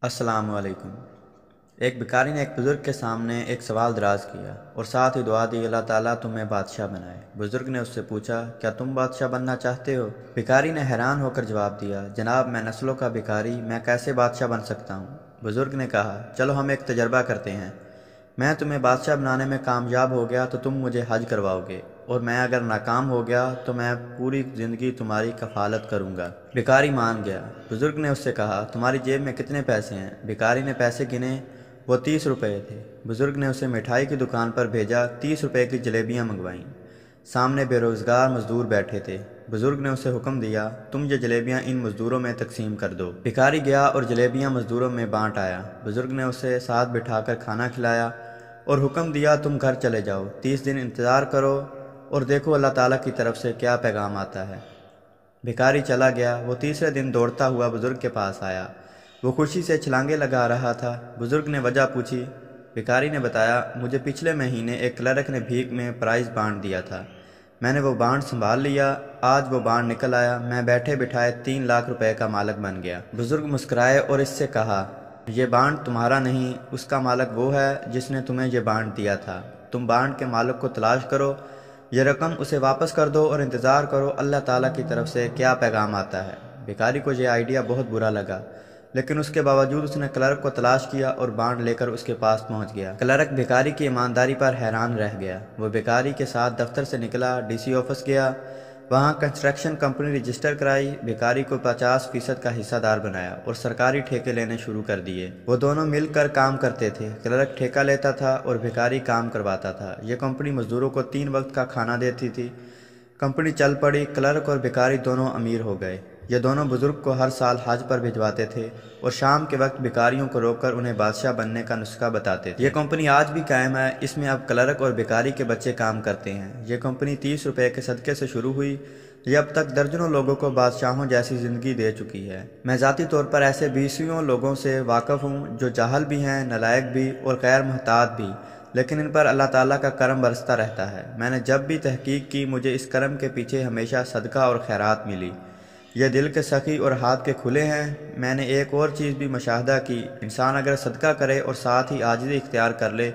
अस्सलाम वालेकुम। एक भिखारी ने एक बुज़ुर्ग के सामने एक सवाल दराज किया और साथ ही दुआ दी, अल्लाह ताला तुम्हें बादशाह बनाए। बुज़ुर्ग ने उससे पूछा, क्या तुम बादशाह बनना चाहते हो? भिखारी ने हैरान होकर जवाब दिया, जनाब मैं नस्लों का भिखारी, मैं कैसे बादशाह बन सकता हूँ? बुज़ुर्ग ने कहा, चलो हम एक तजर्बा करते हैं। मैं तुम्हें बादशाह बनाने में कामयाब हो गया तो तुम मुझे हज करवाओगे, और मैं अगर नाकाम हो गया तो मैं पूरी ज़िंदगी तुम्हारी कफ़ालत करूँगा। भिखारी मान गया। बुज़ुर्ग ने उससे कहा, तुम्हारी जेब में कितने पैसे हैं? भिखारी ने पैसे गिने, वो 30 रुपये थे। बुज़ुर्ग ने उसे मिठाई की दुकान पर भेजा, 30 रुपये की जलेबियाँ मंगवाईं। सामने बेरोज़गार मजदूर बैठे थे। बुज़ुर्ग ने उसे हुक्म दिया, तुम ये जलेबियाँ इन मज़दूरों में तकसीम कर दो। भिखारी गया और जलेबियाँ मज़दूरों में बांट आया। बुज़ुर्ग ने उसे साथ बिठाकर खाना खिलाया और हुक्म दिया, तुम घर चले जाओ, 30 दिन इंतज़ार करो और देखो अल्लाह ताला की तरफ से क्या पैगाम आता है। भिखारी चला गया। वो तीसरे दिन दौड़ता हुआ बुज़ुर्ग के पास आया। वो खुशी से छलांगे लगा रहा था। बुज़ुर्ग ने वजह पूछी। भिखारी ने बताया, मुझे पिछले महीने एक क्लर्क ने भीख में प्राइज़ बांट दिया था। मैंने वो बांट संभाल लिया। आज वो बांट निकल आया। मैं बैठे बिठाए 3 लाख रुपए का मालिक बन गया। बुज़ुर्ग मुस्कुराए और इससे कहा, ये बांट तुम्हारा नहीं, उसका मालिक वो है जिसने तुम्हें ये बांट दिया था। तुम बांट के मालिक को तलाश करो, ये रकम उसे वापस कर दो और इंतज़ार करो अल्लाह ताला की तरफ से क्या पैगाम आता है। भिखारी को यह आइडिया बहुत बुरा लगा, लेकिन उसके बावजूद उसने क्लर्क को तलाश किया और बांट लेकर उसके पास पहुंच गया। क्लर्क भिखारी की ईमानदारी पर हैरान रह गया। वो भिखारी के साथ दफ्तर से निकला, डीसी ऑफिस गया, वहाँ कंस्ट्रक्शन कंपनी रजिस्टर कराई। भिखारी को 50% का हिस्सादार बनाया और सरकारी ठेके लेने शुरू कर दिए। वो दोनों मिलकर काम करते थे। क्लर्क ठेका लेता था और भिखारी काम करवाता था। ये कंपनी मजदूरों को 3 वक्त का खाना देती थी। कंपनी चल पड़ी। क्लर्क और भिखारी दोनों अमीर हो गए। ये दोनों बुजुर्ग को हर साल हज पर भिजवाते थे और शाम के वक्त भिखारियों को रोककर उन्हें बादशाह बनने का नुस्खा बताते थे। ये कंपनी आज भी कायम है। इसमें अब क्लर्क और भिखारी के बच्चे काम करते हैं। ये कंपनी 30 रुपये के सदक़े से शुरू हुई। ये अब तक दर्जनों लोगों को बादशाहों जैसी ज़िंदगी दे चुकी है। मैं ज़ाती तौर पर ऐसे 20 लोगों से वाकफ़ हूँ जो जाहल भी हैं, नालायक भी और गैर मुहतात भी, लेकिन इन पर अल्लाह ताला का करम बरसता रहता है। मैंने जब भी तहकीक की, मुझे इस करम के पीछे हमेशा सदका और खैरात मिली। यह दिल के सखी और हाथ के खुले हैं। मैंने एक और चीज़ भी मुशाहदा की, इंसान अगर सदका करे और साथ ही आजिज़ी इख्तियार कर ले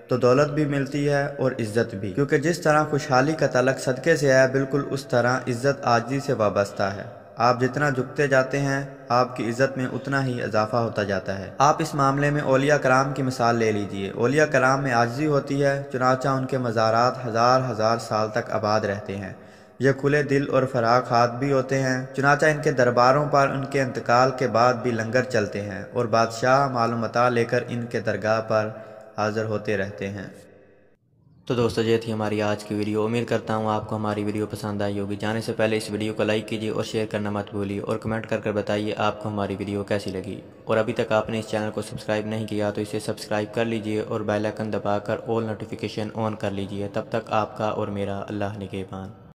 तो दौलत भी मिलती है और इज़्ज़त भी, क्योंकि जिस तरह खुशहाली का तलक सदक़े से है, बिल्कुल उस तरह इज़्ज़त आजिज़ी से वाबस्ता है। आप जितना झुकते जाते हैं, आपकी इज़्ज़त में उतना ही इजाफा होता जाता है। आप इस मामले में औलिया कराम की मिसाल ले लीजिए। औलिया कराम में आजिज़ी होती है, चुनाचा उनके मज़ारात हज़ार हज़ार साल तक आबाद रहते हैं। ये खुले दिल और फराख हाथ भी होते हैं। चुनाचा इनके दरबारों पर उनके इंतकाल के बाद भी लंगर चलते हैं और बादशाह मालूमता लेकर इनके दरगाह पर हाज़िर होते रहते हैं। तो दोस्तों, ये थी हमारी आज की वीडियो। उम्मीद करता हूँ आपको हमारी वीडियो पसंद आई होगी। जाने से पहले इस वीडियो को लाइक कीजिए और शेयर करना मत भूलिए और कमेंट कर बताइए आपको हमारी वीडियो कैसी लगी। और अभी तक आपने इस चैनल को सब्सक्राइब नहीं किया तो इसे सब्सक्राइब कर लीजिए और बेल आइकन दबाकर ऑल नोटिफिकेशन ऑन कर लीजिए। तब तक आपका और मेरा अल्लाह निगहबान।